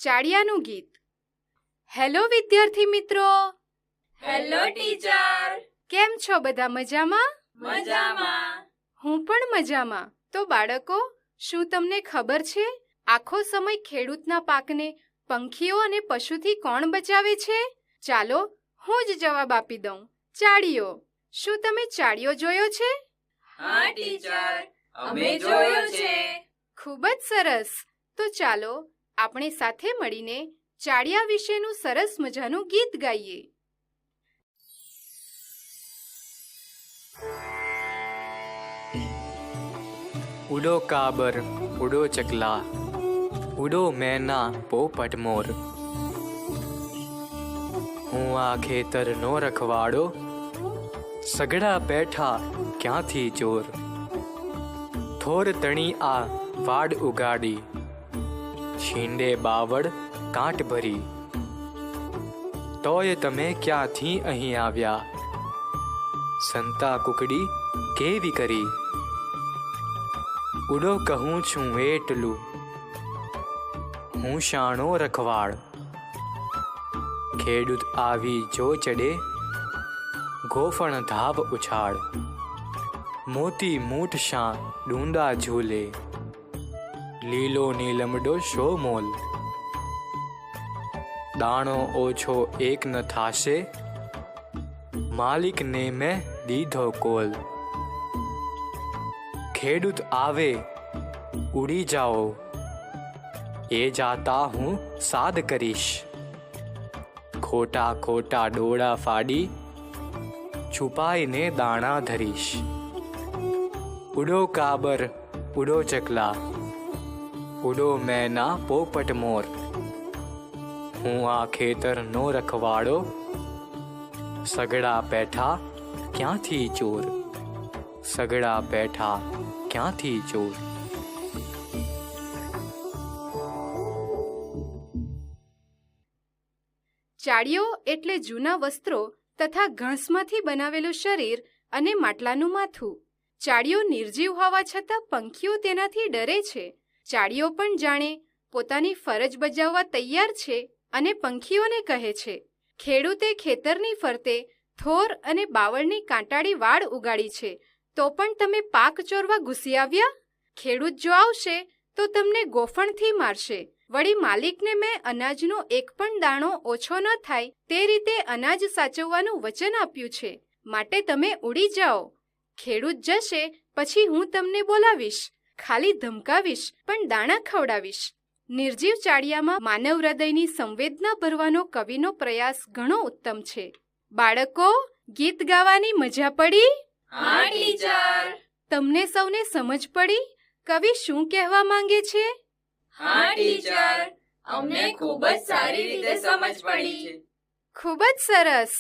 ચાડિયાનું ગીત. હેલો વિદ્યાર્થી મિત્રો. Hello teacher. કેમ છો બધા? મજામાં? મજામાં. હું પણ મજામાં. તો બાળકો, શું તમને ખબર છે આખો સમય ખેડૂતના પાકને પંખીઓ અને પશુથી કોણ બચાવે છે? ચાલો હું જ જવાબ આપી દઉં. ચાડિયો. શું તમે ચાડિયો જોયો છે? હા ટીચર, અમે જોયો છે. ખૂબ જ સરસ. તો ચાલો આપણે સાથે મળીને ચાડિયા વિશેનું સરસ મજાનું ગીત ગાઈએ. ઉડો કાબર ઉડો ચકલા, ઉડો મેના પોપટ મોર. હું આ ખેતરનો રખવાડો, સગડા પેઠા ક્યાંથી ચોર. થોર તણી આ વાડ ઉગાડી, છીંડે બાવળ કાંટ ભરી. તોય તમે ક્યાંથી અહીં આવ્યા, સંતા કુકડી કેવી કરી. ઉડો કહું છું એટલું, હું શાણો રખવાડ. ખેડૂત આવી જો ચડે, ગોફણ ધાબ ઉછાળ. મોતી મૂઠ શાં ડુંડા ઝૂલે, લીલો નીલમડો શો મોલ. દાણો ઓછો એક ન થાશે, માલિકને મેં દીધો કોલ. ખેડૂત આવે ઉડી જાઓ, એ જાતા હું સાદ કરીશ. ખોટા ખોટા ડોળા ફાડી, છુપાઈને દાણા ધરીશ. ઉડો કાબર ઉડો ચકલા, ઉડો મેના પોપટ મોર. હું આ ખેતરનો રખવાડો, સગડા પેઠા ક્યાંથી ચોર. સગડા પેઠા ક્યાંથી ચોર. ચાડિયો એટલે જૂના વસ્ત્રો તથા ઘાસમાંથી બનાવેલું શરીર અને માટલાનું માથું. ચાડિયો નિર્જીવ હોવા છતાં પંખીઓ તેનાથી ડરે છે. ચાડિયો પણ જાણે પોતાની ફરજ બજાવવા તૈયાર છે અને પંખીઓને કહે છે, ખેડૂતે ખેતરની ફરતે થોર અને બાવળની કાંટાળી વાડ ઉગાડી છે, તો પણ તમે પાક ચોરવા ઘૂસી આવ્યા? ખેડૂત જો આવશે તો તમને ગોફણથી મારશે. વળી માલિકને મેં અનાજનો એક પણ દાણો ઓછો ન થાય તે રીતે અનાજ સાચવવાનું વચન આપ્યું છે, માટે તમે ઉડી જાઓ. ખેડૂત જશે પછી હું તમને બોલાવીશ, ખાલી ધમકાવીશ પણ દાણા ખવડાવીશ. નિર્જીવ ચાડિયામાં માનવ હૃદયની સંવેદના ભરવાનો કવિનો પ્રયાસ ઘણો ઉત્તમ છે. બાળકો, ગીત ગાવાની મજા પડી? હા ટીચર. તમને સૌને સમજ પડી કવિ શું કહેવા માંગે છે? હા ટીચર, અમને ખૂબ જ સારી રીતે સમજ પડી. ખૂબ જ સરસ.